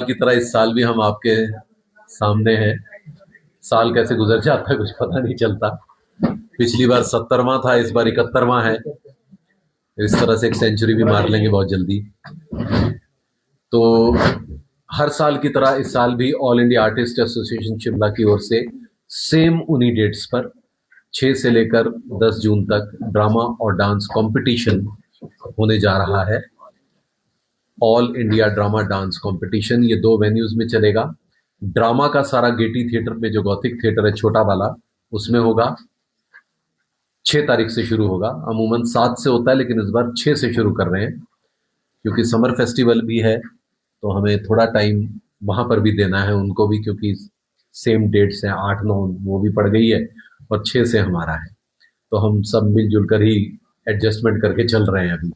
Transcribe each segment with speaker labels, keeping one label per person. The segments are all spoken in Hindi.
Speaker 1: की तरह इस साल भी हम आपके सामने हैं। साल कैसे गुजर जाता है कुछ पता नहीं चलता। पिछली बार 70वां था, इस बार 71वां है। इस तरह से एक सेंचुरी भी मार लेंगे बहुत जल्दी। तो हर साल की तरह इस साल भी all India artist association Shimla की ओर से सेम उन्हीं डेट्स पर 6 से लेकर 10 जून तक ड्रामा और डांस कंपटीशन होने जा रहा है। All India drama dance competition ये 2 वेन्यूज में चलेगा। ड्रामा का सारा गेटी थिएटर में, जो गौतिक थिएटर है छोटा वाला, उसमें होगा। 6 तारीख से शुरू होगा। अमूमन 7 से होता है, लेकिन इस बार 6 से शुरू कर रहे हैं क्योंकि समर फेस्टिवल भी है, तो हमें थोड़ा टाइम वहां पर भी देना है उनको भी, क्योंकि सेम डेट्स हैं, 8-9 वो भी पड़ गई है और 6 से हमारा है, तो हम सब मिलजुल कर ही एडजस्टमेंट करके चल रहे हैं अभी।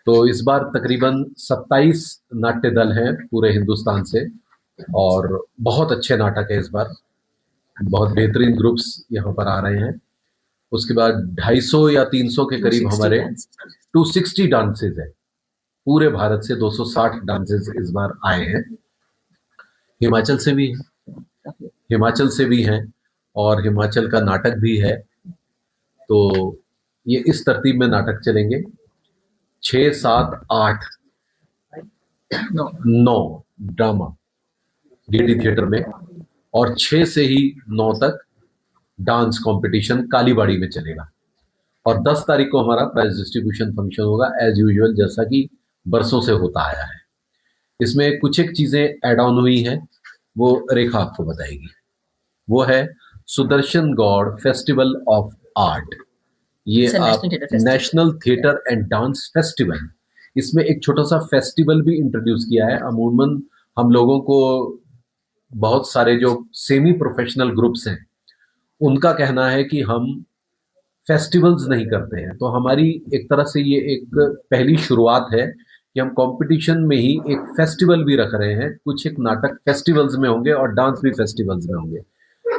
Speaker 1: तो इस बार तकरीबन 27 नाट्य दल हैं पूरे हिंदुस्तान से, और बहुत अच्छे नाटक है इस बार। बहुत बेहतरीन ग्रुप्स यहाँ पर आ रहे हैं। उसके बाद 250 या 300 के करीब हमारे 260 डांसेज है। पूरे भारत से 260 डांसेज इस बार आए हैं। हिमाचल से भी हैं और हिमाचल का नाटक भी है। तो ये इस तरतीब में नाटक चलेंगे। 6, 7, 8, 9 ड्रामा गेटी थिएटर में, और 6 से ही 9 तक डांस कंपटीशन कालीबाड़ी में चलेगा। और 10 तारीख को हमारा प्राइज डिस्ट्रीब्यूशन फंक्शन होगा एज यूजुअल, जैसा कि बरसों से होता आया है। इसमें कुछ एक चीजें एड ऑन हुई हैं, वो रेखा आपको बताएगी। वो है Sudarshan Gaur festival of art. ये आप national theatre and dance festival, इसमें एक छोटा सा फेस्टिवल भी इंट्रोड्यूस किया है। अमूमन हम लोगों को बहुत सारे जो सेमी प्रोफेशनल ग्रुप्स हैं उनका कहना है कि हम फेस्टिवल्स नहीं करते हैं, तो हमारी एक तरह से ये एक पहली शुरुआत है कि हम कंपटीशन में ही एक फेस्टिवल भी रख रहे हैं। कुछ एक नाटक फेस्टिवल्स में होंगे और डांस भी फेस्टिवल्स में होंगे,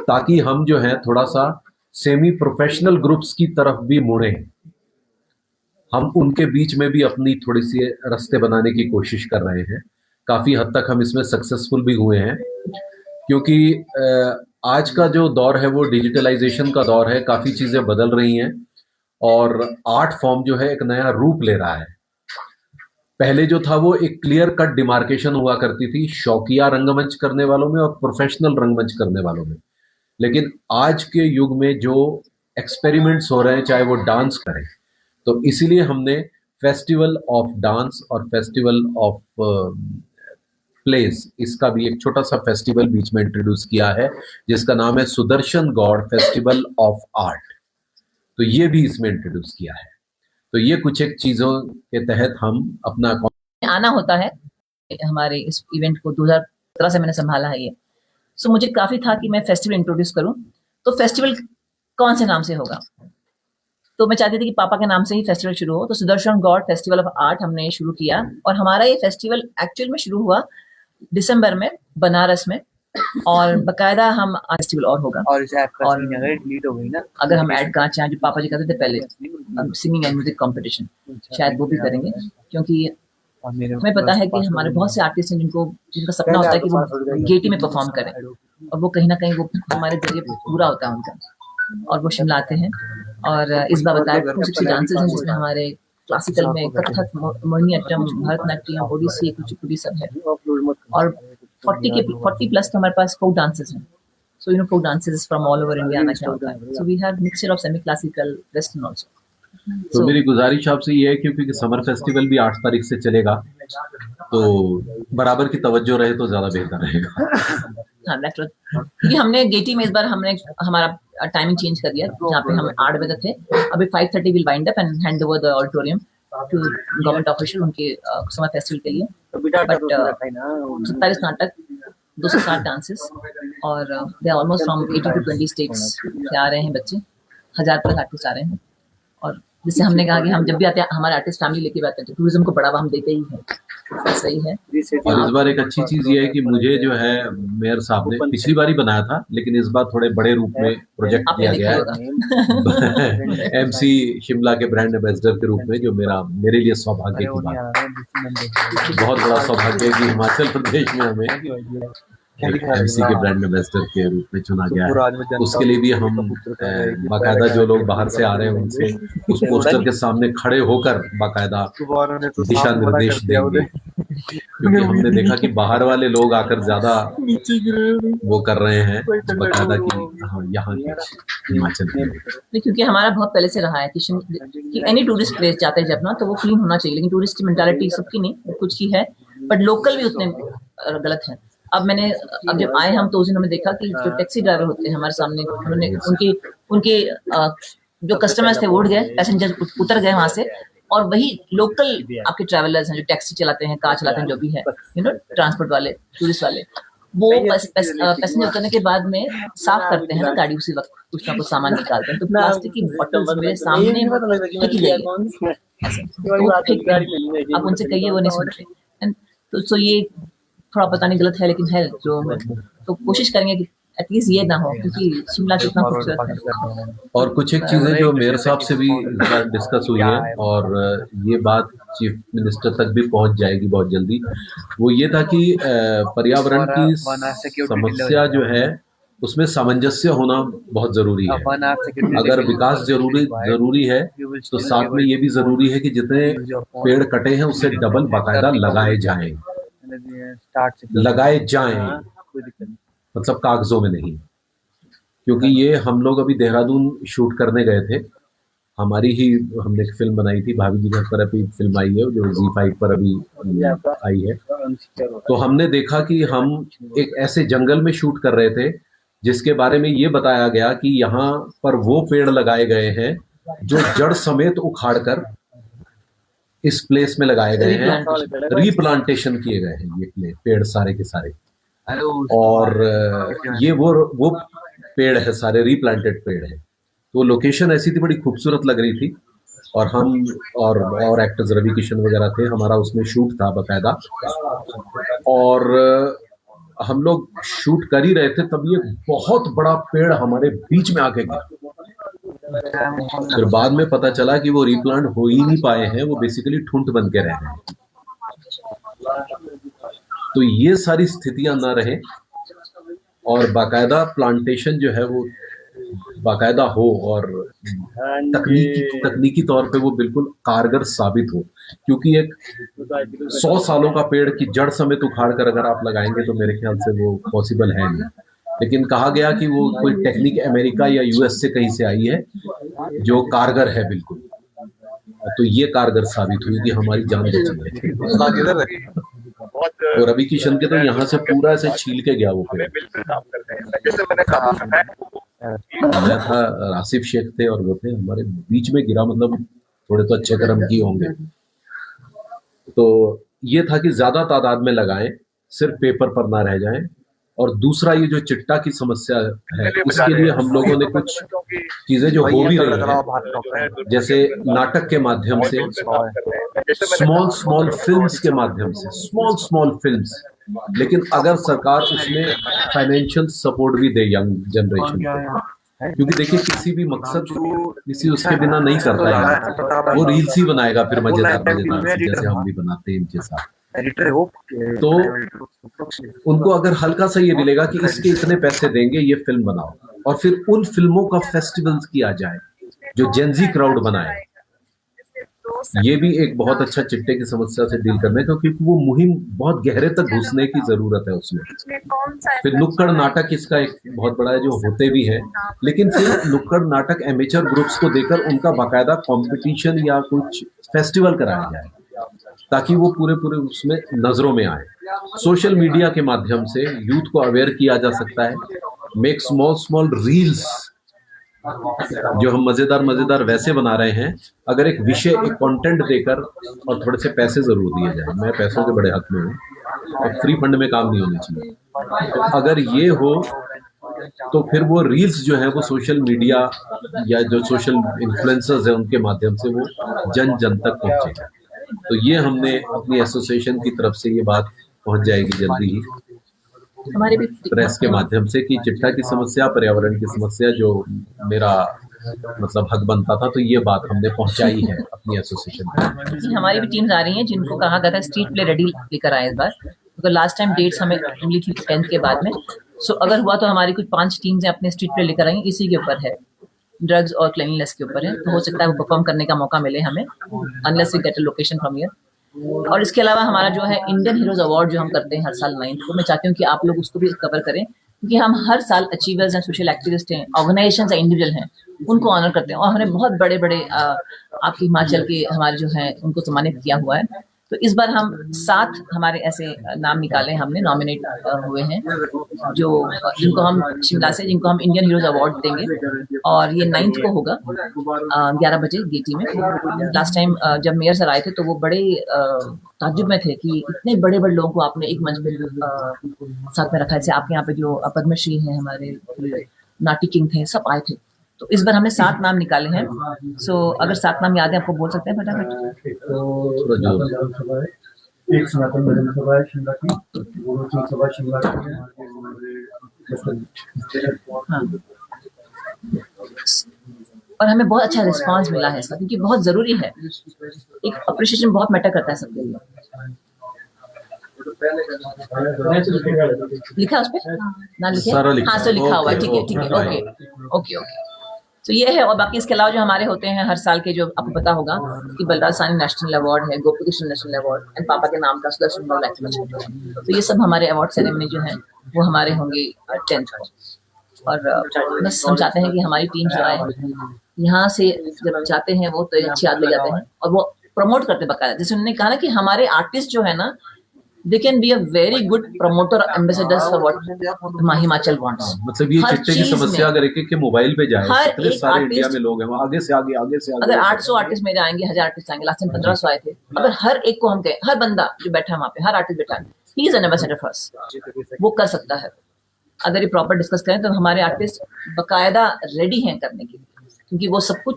Speaker 1: ताकि हम जो है थोड़ा सा सेमी प्रोफेशनल ग्रुप्स की तरफ भी मुड़े। हम उनके बीच में भी अपनी थोड़ी सी रास्ते बनाने की कोशिश कर रहे हैं। काफी हद तक हम इसमें सक्सेसफुल भी हुए हैं, क्योंकि आज का जो दौर है वो डिजिटलाइजेशन का दौर है। काफी चीजें बदल रही हैं और आर्ट फॉर्म जो है एक नया रूप ले रहा है। पहले जो था वो एक क्लियर कट डिमार्केशन हुआ करती थी शौकिया रंगमंच करने वालों में और प्रोफेशनल रंगमंच करने वालों में। लेकिन आज के युग में जो एक्सपेरिमेंट्स हो रहे हैं, चाहे वो डांस करें, तो इसीलिए हमने फेस्टिवल ऑफ डांस और फेस्टिवल ऑफ प्लेस, इसका भी एक छोटा सा फेस्टिवल बीच में इंट्रोड्यूस किया है, जिसका नाम है Sudarshan Gaur festival of art. तो ये भी इसमें इंट्रोड्यूस किया है। तो ये कुछ एक चीजों के तहत हम अपना
Speaker 2: आना होता है। हमारे इस इवेंट को 2017 से मैंने संभाला है ये। सो मुझे काफी था कि मैं फेस्टिवल इंट्रोड्यूस करूं, तो फेस्टिवल कौन से नाम से होगा, तो मैं चाहती थी कि पापा के नाम से ही फेस्टिवल शुरू हो। तो Sudarshan Gaur festival of art हमने शुरू किया, और हमारा ये फेस्टिवल एक्चुअल में शुरू हुआ दिसंबर में बनारस में, और बकायदा हम फेस्टिवल और होगा। और अगर डिलीट हो गई ना, अगर हम ऐड करना चाहें जो पापा जी कहते थे पहले, सिंगिंग एंड म्यूजिक कंपटीशन, शायद वो भी करेंगे, क्योंकि हमें पता है कि हमारे बहुत से आर्टिस्ट हैं जिनका सपना होता है कि वो गेटी में परफॉर्म करें, और वो कहीं ना कहीं वो हमारे जरिए पूरा होता है उनका, और वो शिमला आते हैं। और इस बार बताया 260 डांसेस हैं, जिसमें हमारे क्लासिकल में कथक, मोहिनीअट्टम, भरतनाट्यम, ओडिसी, कुचिपुड़ी सब है, और 40 प्लस तो हमारे पास फोक डांसेस हैं। So folk dances from all over India आना चाहता है। So we have mixture of semi classical, western also.
Speaker 1: तो मेरी गुजारिश आपसे ये है, क्योंकि समर फेस्टिवल भी 8 तारीख से चलेगा, तो बराबर की तवज्जो रहे तो ज्यादा बेहतर रहेगा।
Speaker 2: हाँ, क्योंकि हमने गेटी में इस बार हमने हमारा टाइमिंग चेंज कर दिया। जहाँ पे हम 8 बजे थे, अभी 5:30 will wind up and hand over the auditorium to government official उनके समर फेस्टिवल के लिए। बट 27 नाटक, 260 डांसेस, और they are almost from 80 to 20 states से आ रहे हैं बच्चे। 1000 प्लस आर्टिस्ट आ रहे हैं, और जिससे हमने कहा कि हम जब भी आते हैं हमारे आर्टिस्ट फैमिली लेके भी आते हैं तो टूरिज्म को बढ़ावा हम देते ही हैं। सही है।
Speaker 1: और इस बार एक अच्छी चीज ये है कि मुझे जो है मेयर साहब ने पिछली बार ही बनाया था, लेकिन इस बार थोड़े बड़े रूप में प्रोजेक्ट
Speaker 2: आपने
Speaker 1: किया
Speaker 2: देखा
Speaker 1: गया है एमसी शिमला के ब्रांड एम्बेसडर के रूप में, जो मेरे लिए सौभाग्य की बात है। बहुत बड़ा सौभाग्य है कि हिमाचल प्रदेश में हमें एमसी के ब्रांड एम्बेसडर के रूप में चुना गया है। उसके लिए भी हम बाकायदा जो लोग बाहर से आ रहे हैं उनसे उस पोस्टर के सामने खड़े होकर बाकायदा दिशा निर्देश देंगे, क्योंकि हमने देखा कि बाहर वाले लोग आकर ज्यादा वो कर रहे हैं बाकायदा कि यहाँ के हिमाचल के
Speaker 2: नहीं, क्योंकि हमारा बहुत पहले से रहा है कि एनी टूरिस्ट प्लेस जाते हैं जब ना तो वो क्लीन होना चाहिए, लेकिन टूरिस्ट की मेंटालिटी सबकी नहीं, कुछ की है, बट लोकल भी उतने गलत है। अब जब आए हम तो उस दिन हमने देखा कि जो टैक्सी ड्राइवर होते हैं हमारे सामने, उन्होंने उनके जो कस्टमर्स थे वो उठ गए, पैसेंजर उतर गए वहां से, और वही लोकल आपके ट्रैवलर्स हैं जो टैक्सी चलाते हैं, कार चलाते हैं, जो भी है ट्रांसपोर्ट वाले, टूरिस्ट वाले, वो पैसेंजर उतरने के बाद में साफ करते हैं ना गाड़ी, उसी वक्त कुछ ना कुछ सामान निकालते हैं, तो प्लास्टिक की बॉटल्स मेरे सामने फेंकी गई है। आप उनसे कहिए, वो नहीं सुन रहे। तो ये थोड़ा पता नहीं गलत है, लेकिन है जो, तो कोशिश करेंगे कि एटलीस्ट ये ना हो, क्योंकि शिमला कितना खूबसूरत है।
Speaker 1: और कुछ एक चीजें जो मेयर साहब से भी डिस्कस हुई है, और ये बात चीफ मिनिस्टर तक भी पहुंच जाएगी बहुत जल्दी, वो ये था कि पर्यावरण की समस्या जो है उसमें सामंजस्य होना बहुत जरूरी है। अगर विकास जरूरी है तो साथ में ये भी जरूरी है कि जितने पेड़ कटे हैं उससे डबल बाकायदा लगाए जाएं, मतलब कागजों में नहीं। क्योंकि ये हम लोग अभी देहरादून शूट करने गए थे, हमने एक फिल्म बनाई थी, भाभी जी घर पर अभी फिल्म आई है जो ZEE5 पर अभी आई है। तो हमने देखा कि हम एक ऐसे जंगल में शूट कर रहे थे जिसके बारे में ये बताया गया कि यहाँ पर वो पेड़ लगाए गए हैं जो जड़ समेत उखाड़कर इस प्लेस में लगाए गए हैं, रीप्लांटेशन किए गए हैं ये पेड़ सारे के सारे, और ये वो पेड़ है, सारे रीप्लांटेड पेड़ है। तो लोकेशन ऐसी थी, बड़ी खूबसूरत लग रही थी, और हम और एक्टर्स रवि किशन वगैरह थे, हमारा उसमें शूट था बकायदा, और हम लोग शूट कर ही रहे थे तब ये बहुत बड़ा पेड़ हमारे बीच में आके गया। फिर बाद में पता चला कि वो रीप्लांट हो ही नहीं पाए हैं, वो बेसिकली ठुंठ बन के रह गए। तो ये सारी स्थितियां ना रहे और बाकायदा प्लांटेशन जो है वो बाकायदा हो, और तकनीकी तौर पे वो बिल्कुल कारगर साबित हो। क्योंकि एक 100 सालों का पेड़ की जड़ समेत उखाड़ कर अगर आप लगाएंगे तो मेरे ख्याल से वो पॉसिबल है नहीं। लेकिन कहा गया कि वो कोई टेक्निक अमेरिका या US से कहीं से आई है जो कारगर है बिल्कुल, तो ये कारगर साबित हुई कि हमारी जान बच गई। और रवि किशन के तो यहाँ से पूरा ऐसे छील के गया वो पेड़। मैं था, रासिफ शेख थे और वो थे, हमारे बीच में गिरा, मतलब थोड़े तो अच्छे कर्म किए होंगे। तो ये था कि ज्यादा तादाद में लगाएं, सिर्फ पेपर पर ना रह जाएं। और दूसरा ये जो चिट्टा की समस्या है, उसके लिए हम लोगों ने कुछ चीजें जो हो भी रही हैं, जैसे नाटक के माध्यम से, स्मॉल फिल्म्स के माध्यम से, स्मॉल फिल्म्स, लेकिन अगर सरकार उसमें फाइनेंशियल सपोर्ट भी दे यंग जनरेशन को। क्योंकि देखिए किसी भी मकसद किसी उसके बिना नहीं करता है, वो रील्स ही बनाएगा फिर मजेदार जैसे हम भी बनाते हैं इनके साथ। तो उनको अगर हल्का सा ये मिलेगा कि इसके इतने पैसे देंगे, ये फिल्म बनाओ, और फिर उन फिल्मों का फेस्टिवल किया जाए जो जेनजी क्राउड बनाए, ये भी एक बहुत अच्छा चिट्टे की समस्या से डील करने का, क्योंकि वो मुहिम बहुत गहरे तक घुसने की जरूरत है उसमें। फिर नुक्कड़ नाटक इसका एक बहुत बड़ा है जो होते भी हैं, लेकिन फिर नुक्कड़ नाटक एमेचर ग्रुप्स को देकर उनका बाकायदा कंपटीशन या कुछ फेस्टिवल कराया जाए ताकि वो पूरे उसमें नजरों में आए। सोशल मीडिया के माध्यम से यूथ को अवेयर किया जा सकता है। मेक स्मॉल रील्स जो हम मजेदार वैसे बना रहे हैं, अगर एक विषय, एक कंटेंट देकर, और थोड़े से पैसे जरूर दिए जाए, मैं पैसों के बड़े हक में हूँ, और फ्री फंड में काम नहीं होना चाहिए। तो अगर ये हो तो फिर वो रील्स जो है वो सोशल मीडिया या जो सोशल इन्फ्लुएंसर्स हैं उनके माध्यम से वो जन जन तक पहुंचेगा। तो ये हमने अपनी एसोसिएशन की तरफ से ये बात पहुंच जाएगी जल्दी ही
Speaker 2: हमारे भी
Speaker 1: प्रेस के माध्यम से कि चिट्ठा की समस्या, पर्यावरण की समस्या जो मेरा मतलब हक बनता था, तो ये बात हमने पहुंचाई है अपनी एसोसिएशन में।
Speaker 2: हमारी भी टीम्स आ रही हैं जिनको कहा गया था स्ट्रीट प्ले रेडी लेकर आए इस बार, क्योंकि लास्ट टाइम डेट्स हमें मिली थी 10th के बाद में। सो अगर हुआ तो हमारी कुछ 5 टीम्स हैं अपने स्ट्रीट प्ले लेकर आएंगे, इसी के ऊपर है, ड्रग्स और क्लीनलीनेस के ऊपर है। तो हो सकता है वो परफॉर्म करने का मौका मिले हमें, unless we get a location from here. और इसके अलावा हमारा जो है इंडियन हीरोज अवार्ड जो हम करते हैं हर साल 9th को, मैं चाहती हूँ कि आप लोग उसको भी कवर करें, क्योंकि हम हर साल अचीवर्स हैं, सोशल एक्टिविस्ट हैं, ऑर्गेनाइजेशन हैं, इंडिविजुअल हैं, उनको ऑनर करते हैं। और हमने बहुत बड़े बड़े आपके हिमाचल के हमारे जो हैं उनको सम्मानित किया हुआ है। तो इस बार हम 7 हमारे ऐसे नाम निकाले, हमने नॉमिनेट हुए हैं जो जिनको हम शिमला से, जिनको हम इंडियन हीरोज अवार्ड देंगे। और ये 9th को होगा 11 बजे गेटी में। लास्ट टाइम जब मेयर सर आए थे तो वो बड़े ताज्जुब में थे कि इतने बड़े बड़े लोगों को आपने एक मंच पे साथ में रखा है। जैसे आपके यहाँ पे जो पद्मश्री हैं, हमारे नाटी किंग थे, सब आए थे। तो इस बार हमने 7 नाम निकाले हैं। सो अगर 7 नाम याद है आपको बोल सकते हैं फटाफट।
Speaker 3: एक सनातन विधानसभा है शिमला की, गुरु सभा शिमला की है।
Speaker 2: हाँ। और हमें बहुत अच्छा रिस्पांस मिला है इसका, क्योंकि बहुत जरूरी है, एक अप्रिशिएशन बहुत मैटर करता है सबके लिए। लिखा उस पे ना लिखे? हाँ, सो लिखा हुआ है, ठीक है ठीक है, ओके ओके ओके। तो ये है। और बाकी इसके अलावा जो हमारे होते हैं हर साल के, जो आपको पता होगा कि बलराज साहनी नेशनल अवार्ड है, Gopi Krishna national award and पापा के नाम का सुदर्शन बॉल एक्टिविटी। तो ये सब हमारे अवार्ड सेरेमनी जो है वो हमारे होंगे 10th को। और बस हम चाहते हैं कि हमारी टीम जो आए यहाँ से जब जाते हैं वो तो अच्छी याद ले जाते हैं और वो प्रमोट करते बकायदा। जैसे उन्होंने कहा ना कि हमारे आर्टिस्ट जो है ना, they can be a very good promoter ambassadors for what Himachal wants।
Speaker 1: मतलब ये चिट्टे की समस्या अगर एक के मोबाइल पे जाए, इतने सारे इंडिया में लोग हैं, आगे से आगे
Speaker 2: अगर 800 आर्टिस्ट मेरे आएंगे, 1000 आर्टिस्ट आएंगे, लास्ट टाइम 1500 आए थे। अगर हर एक को हम कहें, हर बंदा जो बैठा है वहाँ पे, हर आर्टिस्ट बैठा है, he is an ambassador for us, वो कर सकता है। अगर ये प्रॉपर डिस्कस करें तो हमारे आर्टिस्ट बकायदा रेडी हैं करने के लिए, क्योंकि वो सब कुछ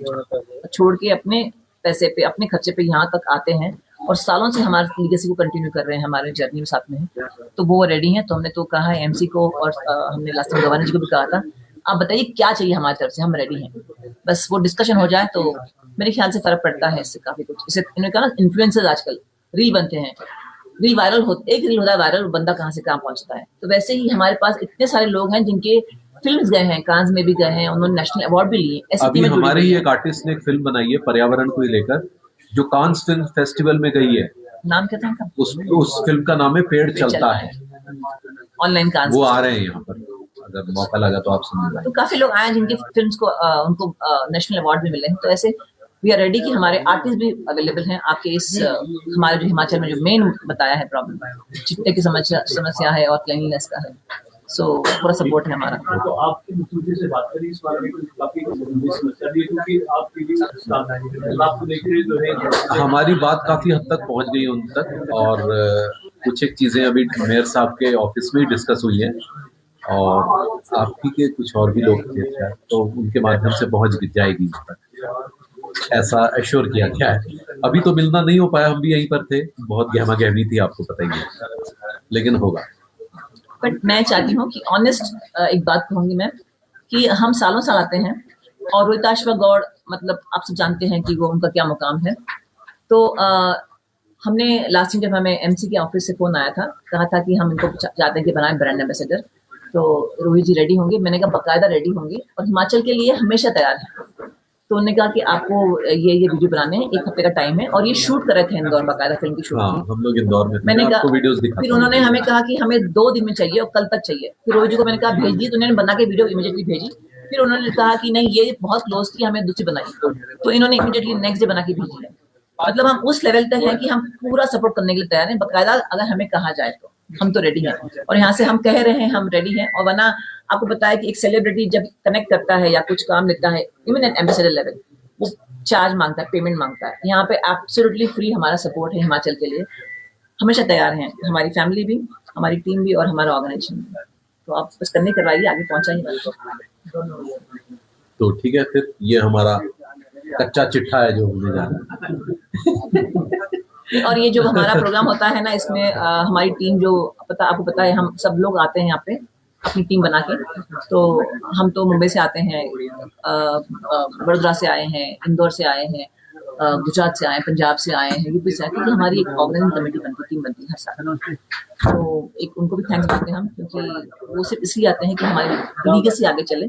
Speaker 2: छोड़ के अपने पैसे पे, अपने खर्चे पे यहाँ तक आते हैं और सालों से हमारे लीगेसी को कंटिन्यू कर रहे हैं, हमारे जर्नी में साथ में हैं। तो वो रेडी हैं। तो हमने तो कहा है एमसी को, और हमने लास्ट टाइम गवर्नर जी को भी कहा था, आप बताइए क्या चाहिए हमारी तरफ से, हम रेडी हैं। बस वो डिस्कशन हो जाए तो मेरे ख्याल से फर्क पड़ता है इससे काफी कुछ। इसे इन्होंने कहा ना, इन्फ्लुएंसर्स आजकल रील बनते हैं, रील वायरल होते, एक रील होता है वायरल, बंदा कहाँ से कहाँ पहुंचता है। तो वैसे ही हमारे पास इतने सारे लोग हैं जिनके फिल्म्स गए हैं, कांस में भी गए हैं, उन्होंने नेशनल अवार्ड भी लिए।
Speaker 1: अभी हमारे ही एक आर्टिस्ट ने एक फिल्म बनाई है पर्यावरण को लेकर, जो कांस फिल्म फेस्टिवल में गई है।
Speaker 2: नाम क्या था?
Speaker 1: उस फिल्म का नाम है पेड़ चलता है।
Speaker 2: ऑनलाइन कांस
Speaker 1: वो आ रहे हैं यहाँ पर, अगर मौका लगा तो आप सुनिए।
Speaker 2: तो काफी लोग आए जिनकी फिल्म्स को उनको नेशनल अवार्ड भी मिले हैं। तो ऐसे वी आर रेडी कि हमारे आर्टिस्ट भी अवेलेबल हैं आपके इस हमारे जो हिमाचल में जो मेन बताया है प्रॉब्लम, चिट्टे की समस्या है और क्लीनलीनेस का है। सो पूरा सपोर्ट है हमारा।
Speaker 3: तो आपके मुख्यमंत्री से बात करी इस बारे में, काफी समस्या भी, क्योंकि आपकी भी आपको देखिए जो है
Speaker 1: हमारी बात काफी हद तक पहुंच गई उन तक, और कुछ एक चीजें अभी मेयर साहब के ऑफिस में ही डिस्कस हुई है, और आपकी के कुछ और भी लोग थे शायद, तो उनके माध्यम से पहुंच जाएगी उन तक, ऐसा एश्योर किया गया है। अभी तो मिलना नहीं हो पाया, हम भी यहीं पर थे, बहुत गहमा गहमी थी आपको पता ही है, लेकिन होगा।
Speaker 2: बट मैं चाहती हूँ कि ऑनेस्ट एक बात कहूंगी मैं, कि हम सालों साल आते हैं और रोहिताश्वा गौड़, मतलब आप सब जानते हैं कि वो उनका क्या मुकाम है। तो हमने लास्ट टाइम जब हमें एमसी के ऑफिस से फोन आया था, कहा था कि हम इनको चाहते हैं कि बनाए ब्रांड एम्बेसडर, तो रोहित जी रेडी होंगे। मैंने कहा बकायदा रेडी होंगे और हिमाचल के लिए हमेशा तैयार है। तो उन्होंने कहा कि आपको ये वीडियो बनाने हैं, 1 हफ्ते का टाइम है, और ये शूट कर रहे थे इंदौर, बकायदा फिल्म की शूट।
Speaker 1: हम लोग इंदौर में थे,
Speaker 2: मैंने
Speaker 1: आपको
Speaker 2: कहा,
Speaker 1: वीडियोस दिखाता
Speaker 2: फिर उन्होंने हमें कहा कि हमें 2 दिन में चाहिए और कल तक चाहिए। फिर रोहित जी को मैंने कहा भेज दी, तो उन्होंने बना के वीडियो इमीडिएटली भेजी। फिर उन्होंने कहा कि नहीं ये बहुत क्लोज थी, हमें दूसरी बनाई, तो इन्होंने इमीडिएटली नेक्स्ट डे बना के भेजी है। मतलब हम उस लेवल तक हैं कि हम पूरा सपोर्ट करने के लिए तैयार हैं, बकायदा अगर हमें कहा जाए तो हम तो रेडी हैं। और यहाँ से हम कह रहे हैं हम रेडी हैं। और वरना आपको पता है कि एक सेलिब्रिटी जब कनेक्ट करता है या कुछ काम लेता है, इवन एट एम्बेसडर लेवल, वो चार्ज मांगता है, पेमेंट मांगता है। यहाँ पे एब्सोल्युटली फ्री हमारा सपोर्ट है हिमाचल के लिए, हमेशा तैयार हैं, हमारी फैमिली भी, हमारी टीम भी और हमारा ऑर्गेनाइजेशन भी। तो आप बस करने करवाइए, आगे पहुंचाइए।
Speaker 1: तो ठीक है, फिर ये हमारा कच्चा चिट्ठा है जो होने जा रहा है।
Speaker 2: और ये जो हमारा प्रोग्राम होता है ना, इसमें हमारी टीम जो आपको पता है, हम सब लोग आते हैं यहाँ पे अपनी टीम बना के। तो हम तो मुंबई से आते हैं, बड़ोदरा से आए हैं, इंदौर से आए हैं, गुजरात से आए हैं, पंजाब से आए हैं, यूपी से आए, क्योंकि हमारी एक ऑर्गेनाइजिंग कमेटी बनती, टीम बनती है हर साल। तो एक उनको भी थैंक्स करते हैं हम, क्योंकि वो सिर्फ इसलिए आते हैं कि हमारी लीगेसी आगे चले।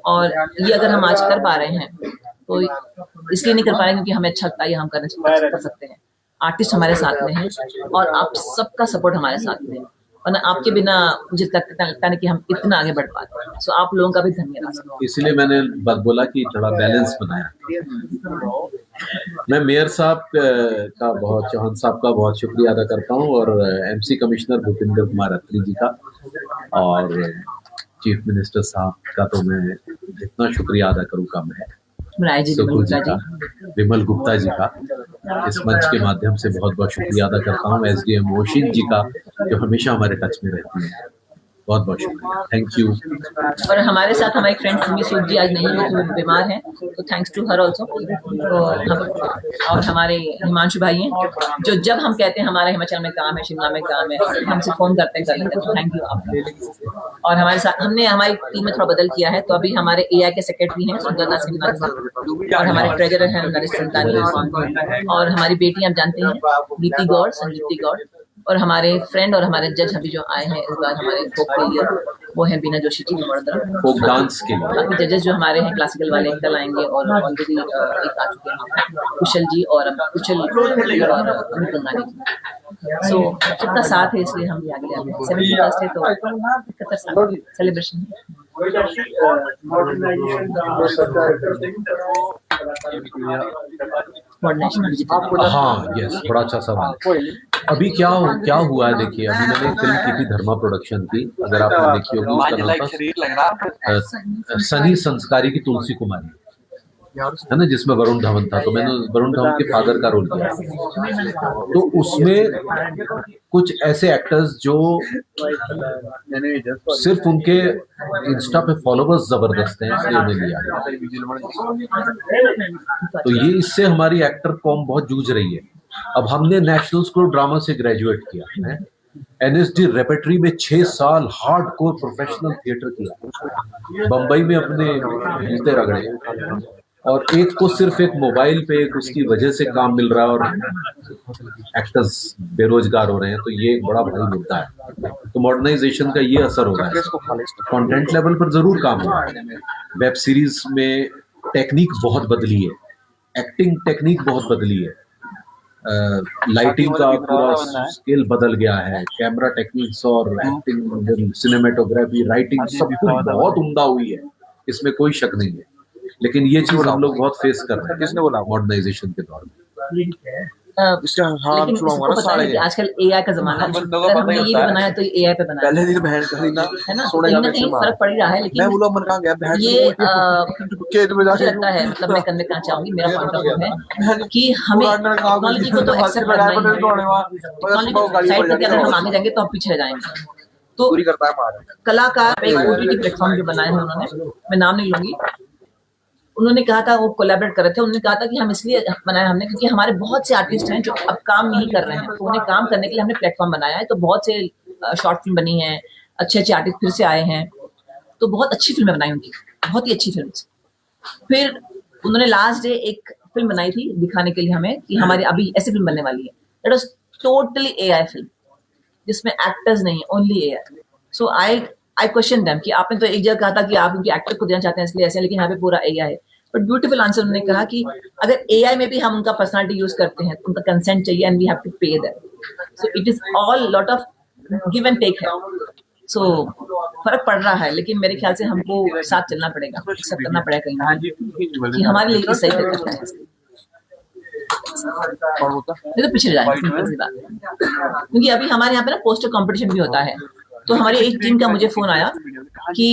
Speaker 2: और ये अगर हम आज कर पा रहे हैं तो इसलिए नहीं कर पा रहे क्योंकि हमें अच्छा लगता है, हम कर सकते हैं। आर्टिस्ट हमारे साथ में हैं और आप सबका सपोर्ट हमारे साथ में है, वरना आपके बिना मुझे लगता नहीं कि हम इतना आगे बढ़ पाते। सो आप लोगों का भी धन्यवाद।
Speaker 1: इसलिए मैंने बात बोला कि थोड़ा बैलेंस बनाया। मैं मेयर साहब का चौहान साहब का बहुत शुक्रिया अदा करता हूँ, और एमसी कमिश्नर भूपिंदर कुमार अत्री जी का, और चीफ मिनिस्टर साहब का तो मैं जितना शुक्रिया अदा करूँ कम है। सुकुल जी का, विमल गुप्ता जी का, इस मंच के माध्यम से बहुत बहुत शुक्रिया अदा करता हूँ। एसडीएम मोशिन जी का, जो हमेशा हमारे टच में रहती है, बहुत बहुत शुक्रिया, थैंक यू।
Speaker 2: और हमारे साथ हमारी फ्रेंड सिमी सूद जी आज नहीं है, वो बीमार हैं, तो थैंक्स टू हर ऑल्सो। और हमारे हिमांशु भाई हैं, जो जब हम कहते हैं हमारा हिमाचल में काम है, शिमला में काम है, हमसे फोन करते हैं, कर लेते हैं, तो थैंक यू आपका। और हमारे साथ हमने हमारी टीम में थोड़ा बदल किया है, तो अभी हमारे एआई के सेक्रेटरी हैं सुंदरनाथ सिन्हा, और हमारे ट्रेजरर हैं नरेश संतानी, और हमारी बेटी आप जानते हैं नीति गौड़, संगीति गौड़, और हमारे फ्रेंड और हमारे जज अभी जो आए हैं इस बार हमारे फोक के लिए, वो है बीना जोशी जी वडोदरा,
Speaker 1: फोक डांस के लिए।
Speaker 2: बाकी जजेस जो हमारे हैं क्लासिकल वाले कल आएंगे, और ऑलरेडी एक आ चुके हैं कुशल जी और कुशल और अमित गंगानी जी। सो सबका साथ है, इसलिए हम भी आगे आगे 71st है तो 71 साल सेलिब्रेशन है।
Speaker 1: हाँ, यस, बड़ा अच्छा सवाल है। अभी क्या हुआ है, देखिए, अभी मैंने एक फिल्म की थी धर्मा प्रोडक्शन की, अगर आपने देखी होगी, उसका नाम था सनी संस्कारी की तुलसी कुमारी, है ना, जिसमें वरुण धवन था। तो मैंने वरुण धवन के फादर का रोल किया। तो उसमें कुछ ऐसे एक्टर्स जो सिर्फ उनके इंस्टा पे फॉलोवर्स जबरदस्त हैं, इसलिए उन्हें लिया। तो ये इससे हमारी एक्टर कॉम बहुत जूझ रही है। अब हमने नेशनल स्कूल ड्रामा से ग्रेजुएट किया है, एनएसडी रेपेटरी में 6 साल हार्डकोर प्रोफेशनल थिएटर किया, बंबई में अपने जूते रगड़े, और एक को सिर्फ एक मोबाइल पे एक उसकी वजह से काम मिल रहा है, और एक्टर्स बेरोजगार हो रहे हैं। तो ये एक बड़ा भारी मुद्दा है। तो मॉडर्नाइजेशन का ये असर हो रहा है। कंटेंट लेवल पर जरूर काम हो रहा है। वेब सीरीज में टेक्निक बहुत बदली है, एक्टिंग टेक्निक बहुत बदली है, लाइटिंग का पूरा स्केल बदल गया है, कैमरा टेक्निक्स और एक्टिंग, सिनेमेटोग्राफी, राइटिंग सब कुछ बहुत उम्दा हुई है, इसमें कोई शक नहीं है। लेकिन ये चीज हम लोग बहुत फेस कर रहे हैं, किसने बोला, मॉडर्नाइजेशन के दौर में।
Speaker 2: लेकिन इसको पता है कि आजकल एआई का जमाना है, अगर हमने ये भी बनाया तो एआई पे बनाया है ना, कहीं ना कहीं फर्क पड़ रहा है। लेकिन ये मुझे लगता है, मतलब मैं करने का चाहूंगी, मेरा पॉइंट ऑफ व्यू है कि हमें टेक्नोलॉजी को तो एक्सेप्ट करना ही है। टेक्नोलॉजी साइड करके अगर हम आगे जाएंगे तो हम पीछे रह जाएंगे। तो कलाकार एक ओटीटी प्लेटफॉर्म जो बनाया है उन्होंने, मैं नाम नहीं लूंगी, उन्होंने कहा था, वो कोलैबोरेट कर रहे थे, उन्होंने कहा था कि हम इसलिए बनाया हमने क्योंकि हमारे बहुत से आर्टिस्ट हैं जो अब काम नहीं कर रहे हैं, तो उन्हें काम करने के लिए हमने प्लेटफॉर्म बनाया है। तो बहुत से शॉर्ट फिल्म बनी है, अच्छे अच्छे आर्टिस्ट फिर से आए हैं, तो बहुत अच्छी फिल्में बनाई उनकी, बहुत ही अच्छी फिल्म। फिर उन्होंने लास्ट डे एक फिल्म बनाई थी दिखाने के लिए हमें कि हमारी अभी ऐसी फिल्म बनने वाली है, that was totally AI film, जिसमें एक्टर्स नहीं, ओनली एआई। सो आई क्वेश्चन देम कि आपने तो एक जगह कहा था कि आप उनकी एक्टर को देना चाहते हैं इसलिए ऐसे, लेकिन यहाँ पे पूरा एआई है। बट ब्यूटीफुल आंसर उन्होंने कहा कि अगर एआई में भी हम उनका पर्सनालिटी यूज करते हैं, उनका कंसेंट चाहिए, and we have to pay that. So it is all lot of give and take है। सो फर्क पड़ रहा है, लेकिन मेरे ख्याल से हमको साथ चलना पड़ेगा, एक्सेप्ट करना पड़ेगा कहीं ना कि हमारे लिए सही तरीका है, नहीं तो पिछड़ जाए, सिंपल सी बात है। क्योंकि अभी हमारे यहाँ पे ना पोस्टर कंपटीशन भी होता है, तो हमारी एक टीम का मुझे फोन आया कि